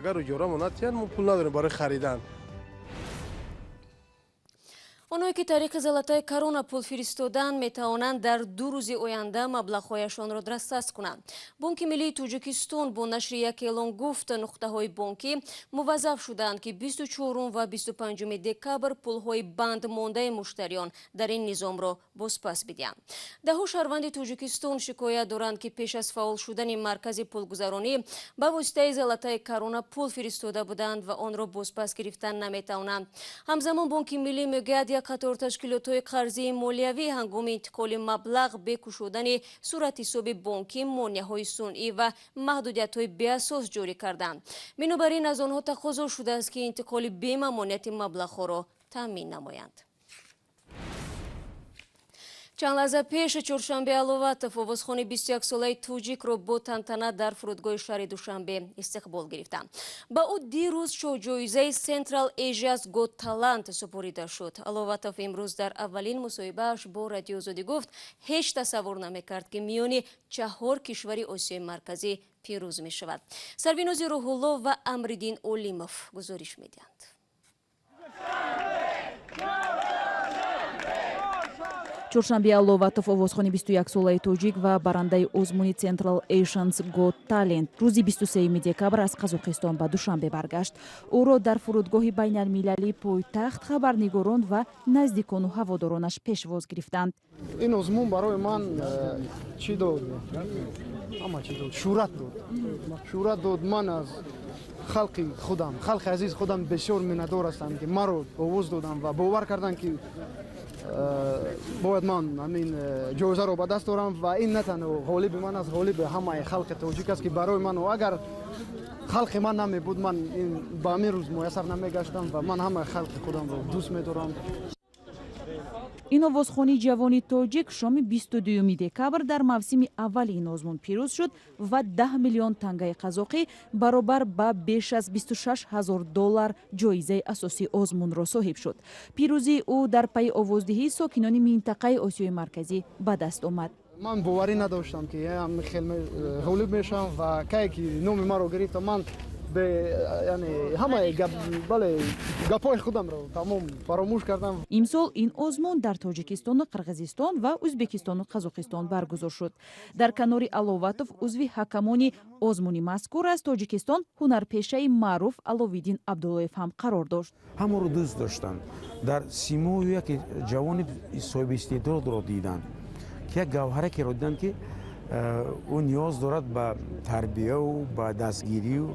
اگر اجاره مونت ما پول نداریم برای خریدن. онҳое ки тариқи Золотая Корона пул фиристоданд метавонанд дар 2 рӯзи оянда маблағҳояшонро дастрас кунанд. Бонки милии Тоҷикистон бо нашри як эълон гуфт нуқтаҳои бонкӣ муваззаф шуданд ки 24 ва 25 декабр пулҳои банд мондаи муштариён дар ин низомро бозпас бидиҳанд. Даҳҳо шаҳрванди Тоҷикистон шикоят доранд ки пеш аз фаъол шудани маркази пулгузаронӣ ба воситаи Золотая Корона пул фиристода буданд ва онро бозпас гирифтан наметавонанд. Ҳамзамон Бонки милӣ мегӯяд қатор ташкилотҳои қарзии молиявӣ ҳангоми интиқоли маблағ бе кушодани суратҳисоби бонкӣ монеаҳои сунъӣ ва маҳдудиятҳои беасос ҷорӣ карданд. Бинобар ин аз онҳо тақозо шудааст ки интиқоли бемамонияти маблағҳоро таъмин намоянд. Чанд лаҳза пеш Чоршанбе Аловатов овозхони 21-солаи тоҷикро бо тантана дар фурудгоҳи шаҳри Душанбе истиқбол гирифтанд. Ба ӯ дирӯз ҷоизаи Central Asia's Got Talent супорида шуд. Аловатов имрӯз дар аввалин мусоҳибааш бо Радиои Озодӣ гуфт, ҳеҷ тасаввур намекард ки миёни 4 кишвари Осиёи марказӣ пирӯз мешавад. Сарвинози Рӯҳулло ва Амриддин Олимов гузориш медиҳанд. Чоршанбе Аловатов овозхони 21-солаи тоҷик ва барандаи озмуни Central Asia's Got Talent рӯзи 23 декабр аз Қазоқистон ба Душанбе баргашт. Ӯро дар фурудгоҳи байналмилалии пойтахт хабарнигорон ва наздикону ҳаводоронаш пешвоз гирифтанд. ин озмун барои ман чӣ дод? ҳама чӣ дод. Шӯҳрат дод. Ман аз халқи худам, халқи азиз худам бисёр миннатдор ҳастам ки маро овоз додам ва бовар карданд ки бояд ман ҳамин ҷоизаро ба даст орам ва ин на танҳо ғолиби ман аст, ғолиби ҳамаи халқи тоҷик аст ки барои ману агар халқи ман намебуд ман ба ҳамин рӯз муяссар намегаштам ва ман ҳамаи халқи худамро дӯст медорам. ин овозхони ҷавони тоҷик шоми 22 декабр дар мавсими аввали ин озмун пирӯз шуд ва 10 миллион тангаи қазоқӣ баробар ба беш аз 26 000 доллар ҷоизаи асосии озмунро соҳиб шуд. пирӯзии ӯ дар пайи овоздиҳии сокинони минтақаи Осиёи марказӣ ба даст омад. ман боварӣ надоштам ки хеле ғолиб мешавам ва кае ки номи маро гирифта ман ҳамаи гапҳои худамро тамом фаромӯш кардам. имсол ин озмун дар Тоҷикистону Қирғизистон ва Ӯзбекистону Қазоқистон баргузор шуд. Дар канори Аловатов узви ҳакамони озмуни мазкур аз Тоҷикистон ҳунарпешаи маъруф Аловиддин Абдуллоев ҳам қарор дошт. ҳамаро дӯст доштанд. дар симои яке ҷавони соҳиби истеъдодро диданд. як гавҳаракеро диданд ки ӯ ниёз дорад ба тарбияву ба дастгирию.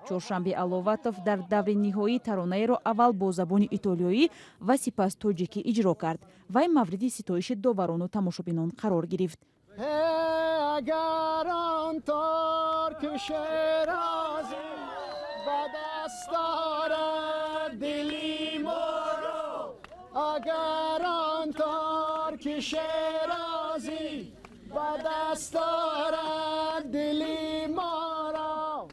Чоршанбе Аловатов дар даври ниҳоӣ таронаеро аввал бо забони итолиёӣ ва сипас тоҷикӣ иҷро кард. Вай мавриди ситоиши доварону тамошобинон қарор гирифт. اگر آن ترک شیرازی به دست دارد دلی ما را اگر آن ترک شیرازی به دست دارد دلی ما را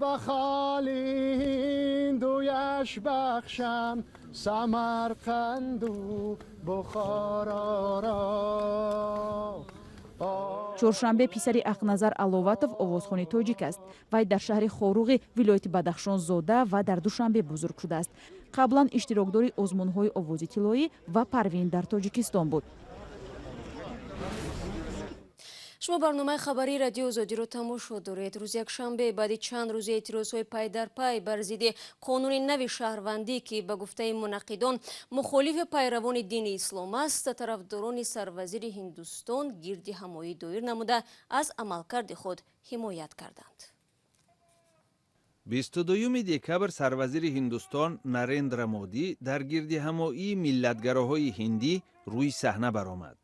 به خالی هندویش بخشم سمرقند و بخارا را. чоршанбе писари ақназар Аловатов овозхони тоҷик аст. Вай дар шаҳри Хоруғи вилояти Бадахшон зода ва дар Душанбе бузург шудааст. қаблан иштирокдори озмунҳои овози тиллоӣ ва парвин дар Тоҷикистон буд. шумо барномаи хабари Радиои Озодиро тамошо доред. рӯзи якшанбе баъди чанд рӯзи эътирозҳои пай дар пай бар зидди қонуни нави шаҳрвандӣ ки ба гуфтаи мунаққидон мухолифи пайравони дини ислом аст, тарафдорони сарвазири Ҳиндустон гирди ҳамоӣ доир намуда аз амалкарди худ ҳимоят карданд. 22 декабр сарвазири Ҳиндустон Нарендра Модӣ дар гирди ҳамоии миллатгароҳои ҳиндӣ рӯи саҳна баромад.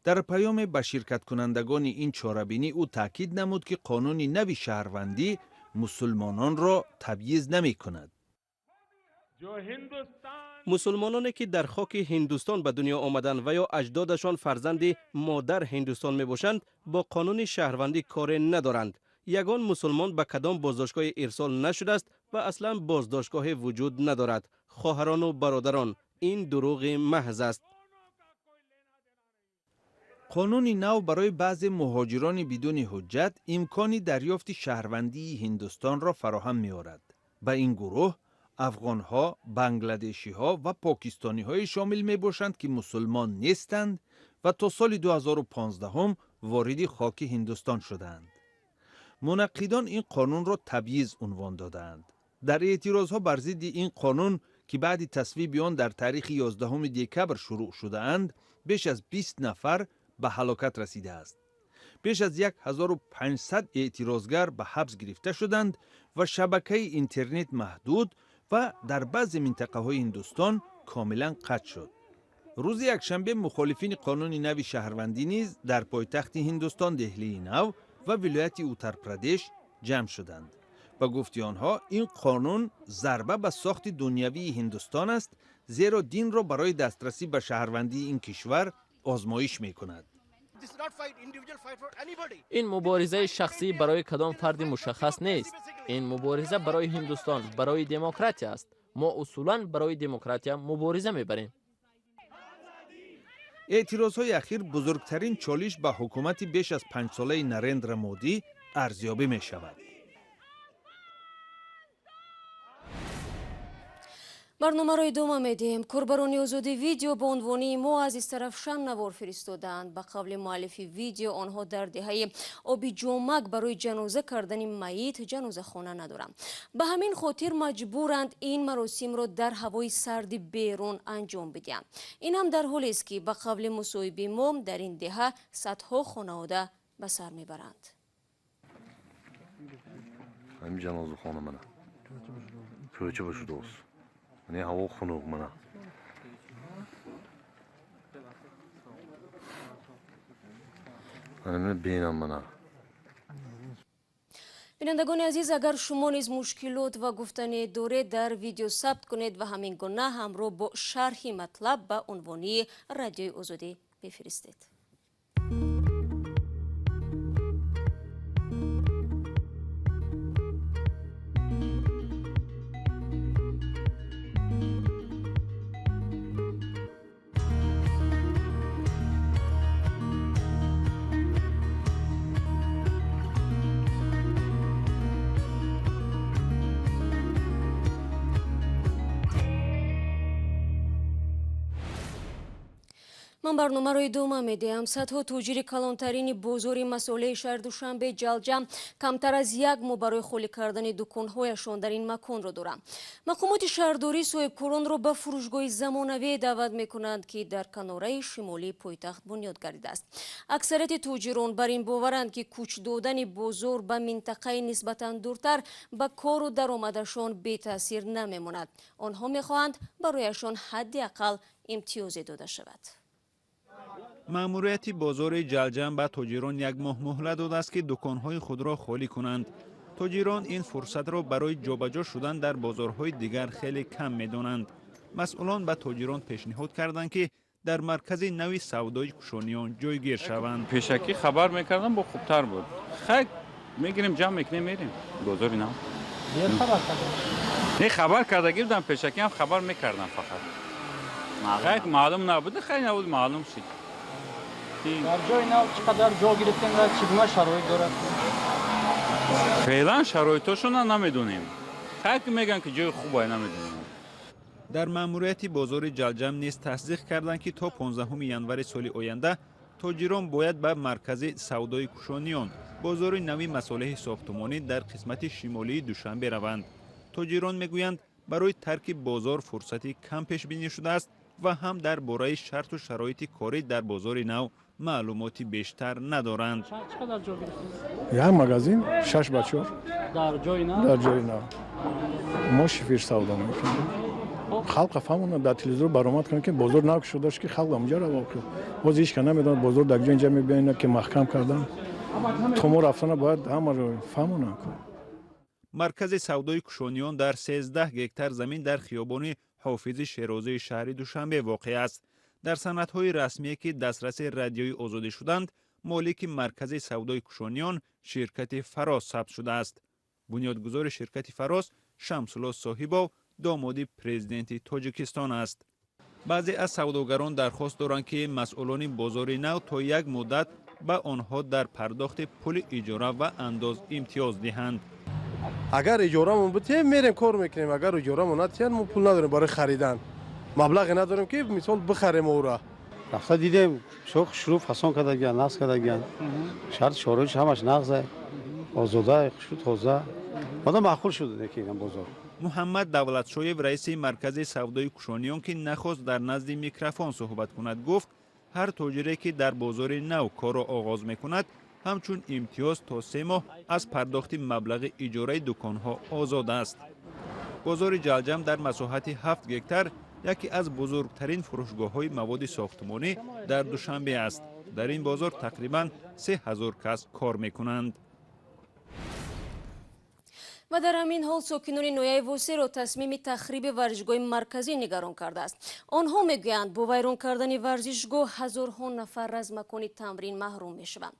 дар паёме ба ширкаткунандагони ин чорабинӣ ӯ таъкид намуд ки қонуни нави шаҳрвандӣ мусулмононро табъиз намекунад. мусулмононе ки дар хоки ҳиндустон ба дунё омаданд ва ё аҷдодашон фарзанди модар ҳиндустон мебошанд, бо қонуни шаҳрвандӣ коре надоранд. ягон мусулмон ба кадом боздоштгоҳе ирсол нашудааст ва аслан боздоштгоҳе вуҷуд надорад. хоҳарону бародарон, ин дурӯғи маҳз аст. قانون نو برای بعضی مهاجران بدون حجت امکانی دریافت شهروندی هندوستان را فراهم می آورد. به این گروه افغانها، بنگلادشیها و پاکستانی‌های شامل می‌باشند که مسلمان نیستند و تا سال 2015 هم وارد خاک هندوستان شدند. منقدان این قانون را تبعیض عنوان دادند. در اعتراضها بر ضد این قانون که بعد تصویب آن در تاریخ 11 دکبر شروع شده اند، بیش از 20 نفر به هلاکت رسیده است. بیش از 1500 اعتراضگر به حبس گرفته شدند و شبکه اینترنت محدود و در بعضی منطقه‌های هندوستان کاملا قطع شد. روز یکشنبه مخالفین قانون نو شهروندی نیز در پایتخت هندوستان دهلی نو و ولایت اترپردیش جمع شدند. با گفته آنها این قانون ضربه به ساخت دنیوی هندوستان است، زیرا دین را برای دسترسی به شهروندی این کشور آزمایش می‌کند. این مبارزه شخصی برای کدام فرد مشخص نیست. این مبارزه برای هندوستان، برای دموکراسی است. ما اصولاً برای دموکراسی مبارزه میبریم. اعتراضهای اخیر بزرگترین چالش به حکومت بیش از 5 ساله نریندرا مودی ارزیابی می شود. برنامه را ادامه میدیم. کورباروی озодӣ ویدیو با عنوان ما از استاравшан نوار فرستادند. به قول مؤلف ویدیو آنها در دهه آبی جامک برای جنازه کردن میت جنازه خانه ندارند. به همین خاطر مجبورند این مراسم را در هوای سرد بیرون انجام بدهند. این هم در حالی است که به قول مصاحب ما در این دهه صدها خانواده به سر میبرند. همین جنازه خانه منه. کوچه باشه دوست. نه هوا خنک منه. من بینم منه. بینندگان عزیز، اگر شما نیز مشکلات و گفتنی دارید در ویدیو ثبت کنید و همین گونه همراه با شرح مطلب به عنوان رادیوی озодӣ بفرستید. من برنامه را ادامه میدهم. صدها توجیر کلانترین بازاری مسئله شهر دوشنبه جلجم کمتر از یک ماه برای خالی کردن دکانهایشان در این مکان را دارند. مقامات شهرداری صاحبکاران را به فروشگاه زمانوی دعوت میکنند که در کناره شمالی پایتخت بنیاد گردیده است. اکثریت توجیران بر این باورند که کوچ دادن بازار به منطقه نسبتا دورتر به کار و درآمدشان بی تاثیر نمیماند. آنها میخواهند برایشان حداقل امتیازی داده شود. مأموریت بازار جلجم به تاجران یک ماه مهلت داده است که دکانهای خود را خالی کنند. تاجران این فرصت را برای جابجا شدن در بازارهای دیگر خیلی کم می‌دانند. مسئولان به تاجران پیشنهاد کردند که در مرکز نوی سودای کشونیان جایگیر شوند. پیشکی خبر می‌کردم با خوبتر بود. خیلی می‌گیریم جمع می‌کنیم میریم. بازاری نه. نه خبر کردگی بودم، پیشکی هم خبر می‌کردم فقط. خیلی معلوم نبود، خیلی نبود معلوم شد. در جای نو چقدر جا گرفتین و چگونه شرایط داره؟ فعلا شرایطشون نمیدونیم. خیلی میگن که جای خوبه نمیدونیم. در مأموریت بازار جلجم نیز تصدیق کردند که تا 15 ینور سال آینده تاجران باید به مرکز سودای کشونیون بازار نوی مصالح ساختمانی در قسمت شمالی دوشنبه روند. تاجران میگویند برای ترک بازار فرصتی کم پیش بینی شده است و هم در باره شرط و شرایط کاری در بازار نو معلوماتی بیشتر ندارند. چقدر جا گرفتید؟ یک مغازین 6 به 4 در جای نو؟ در جای نو. ما شفیر سودا میکنیم. خلق فهمونا در تلویزیون برآمد کنه که بازار نو شده است که خلق اونجا رو واقع. باز هیچ کنه نمیدونه بازار در اینجا میبینه که محکم کردن. تو رفتن باید همه رو فهمونا کنه. مرکز سودای کشونیون در 13 هکتار زمین در خیابان حافظ شیرازی شهر دوشنبه واقع است. در سندهای رسمی که دسترس رادیوی озодӣ شدند، مالک مرکز سودای کشونیون شرکت فراس ثبت شده است. بنیادگذار شرکت فراس شمس‌الله صاحبا داماد پرزیدنت تاجیکستان است. баъзе аз савдогарон дархост доранд ки масъулони бозори нав то як муддат ба онҳо дар пардохти пули иҷора ва андоз имтиёз диҳанд. агар иҷорамон битием мерем кор мекунем, агар иҷорамон натиҳанд мо пул надорем барои харидан, маблағе надорем ки мисол бихарем оро. рафта дидем шоқ шурӯ фасон кардагиян, нақз кардагиян, шарти шоҳроич ҳамаш нағзе, озода шуд ҳоза. Одам маъқул шуд некинам бозор. муҳаммад давлатшоев раиси маркази савдои Кушониён ки нахост дар назди микрофон суҳбат кунад гуфт, ҳар тоҷире ки дар бозори нав корро оғоз мекунад ҳамчун имтиёз то 3 моҳ аз пардохти маблағи иҷораи дуконҳо озод аст. бозори Чал-Ҷамро дар масоҳати 7 гектар яке аз бузургтарин фурӯшгоҳҳои маводи сохтмонӣ дар Душанбе аст. дар ин бозор тақрибан 3000 кас кор мекунанд. ва дар ҳамин ҳол сокинони ноҳияи восеро тасмими тахриби варзишгоҳи марказӣ нигарон кардааст. онҳо мегӯянд бо вайрон кардани варзишгоҳ ҳазорҳо нафар аз макони тамрин маҳрум мешаванд.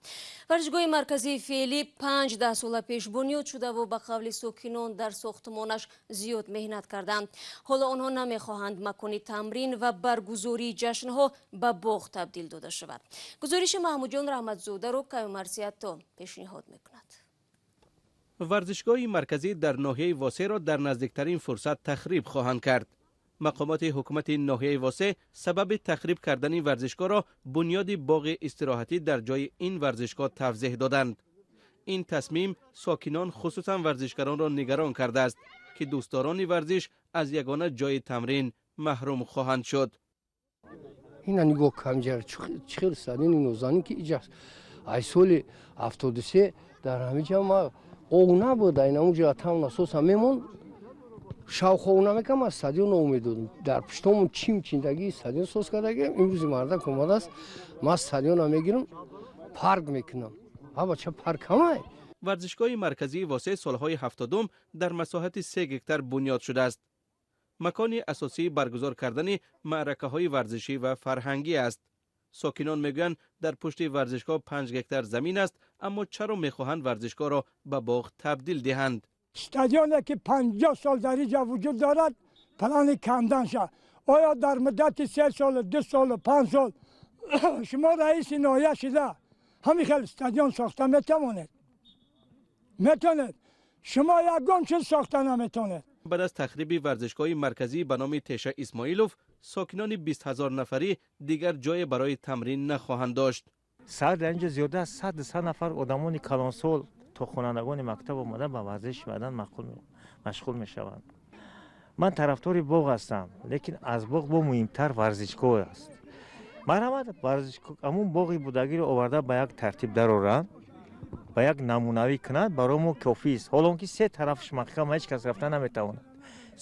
варзишгоҳи марказии феълӣ 5-10 сола пеш бунёд шуда ва ба қавли сокинон дар сохтмонаш зиёд меҳнат карданд. ҳоло онҳо намехоҳанд макони тамрин ва баргузории ҷашнҳо ба боғ табдил дода шавад. гузориши маҳмудҷон раҳматзодаро каймарсиятто пешниҳод мекунад. варзишгоҳи марказӣ дар ноҳияи восеро дар наздиктарин фурсат тахриб хоҳанд кард. мақомоти ҳукумати ноҳияи восе сабаби тахриб кардани варзишгоҳро бунёди боғи истироҳатӣ дар ҷои ин варзишгоҳ тавзеҳ доданд. ин тасмим сокинон хусусан варзишгаронро нигарон кардааст ки дӯстдорони варзиш аз ягона ҷои тамрин маҳрум хоҳанд шуд. ина нигоҳ камҷар чихел садини нозанин ки иҷаст ай соли 73 дар ҳамиҷа оғ набуд айнамуҷа там насоса мемон шавхоу намекам аз стадион наумедодим дар пуштомон чим чиндагии стадион соз кардагием. имрӯзи мардак омадааст ман стадиона мегирам парк мекунам. абача парк ҳамай варзишгоҳи марказии восе солҳои 70 дар масоҳати 3 гектар бунёд шудааст. макони асосии баргузор кардани маъракаҳои варзишӣ ва фарҳангӣ аст. сокинон мегӯянд дар пушти варзишгоҳ 5 гектар замин аст, аммо чаро мехоҳанд варзишгоҳро ба боғ табдил диҳанд. стадионе ки 50 сол дар инҷа вуҷуд дорад плани кандан шад. оя дар муддати 3 сол 2 сол 5 сол шумо раиси ноҳия шуда ҳамин хел стадион сохта метавонед? метонед? шумо ягон чиз сохта наметонед. баъд аз тахриби варзишгоҳи марказӣ ба номи Теша Исмоилов, сокинони 20,000 нафарӣ дигар ҷое барои тамрин нахоҳанд дошт. сад инҷа зиёда аз 100 нафар одамони калонсол то хонандагони мактаб омада ба варзиш баъдан машғул мешаванд. ман тарафдори боғ ҳастам, лекин аз боғ бо муҳимтар варзишгоҳ аст. марҳамат ҳамун боғи будагиро оварда ба як тартиб дароранд, ба як намунавӣ кунад, барои мо кофист. ҳолонки се тарафиш махкам ҳеҷ кас рафта наметавонад.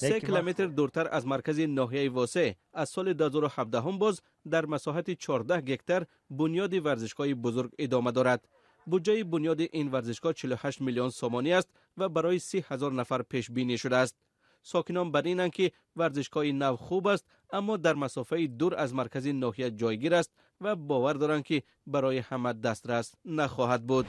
3 километр дуртар аз маркази ноҳияи восе аз соли 2017 боз дар масоҳати 14 гектар бунёди варзишгоҳи бузург идома дорад. буҷаи бунёди ин варзишгоҳ 48 миллион сомонӣ аст ва барои 30,000 нафар пешбинӣ шудааст. сокинон бар инанд ки варзишгоҳи нав хуб аст, аммо дар масофаи дур аз маркази ноҳия ҷойгир аст ва бовар доранд ки барои ҳама дастрас нахоҳад буд.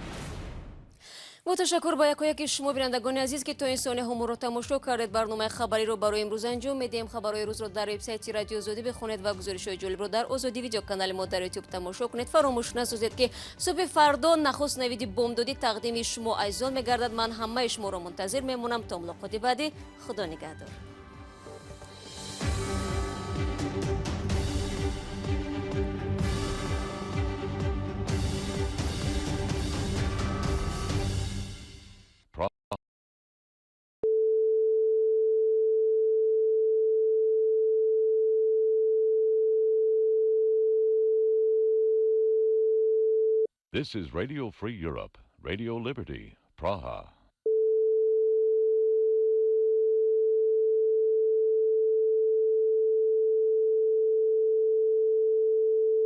با تشکر با یکایک شما بینندگان عزیز که تا این ثانیه ها ما رو تماشا کردید. برنامه خبری رو برای امروز انجام میدیم. خبرهای روز رو در وبسایت رادیو آزادی بخونید و گزارش‌های جالب رو در آزادی ویدیو کانال ما در یوتیوب تماشا کنید. فراموش نسازید که صبح فردا نخست نوید بمدادی تقدیم شما ایزان میگردد. من همه شما رو منتظر میمونم تا ملاقات بعدی. خدا نگهدار. This is Radio Free Europe, Radio Liberty, Praha.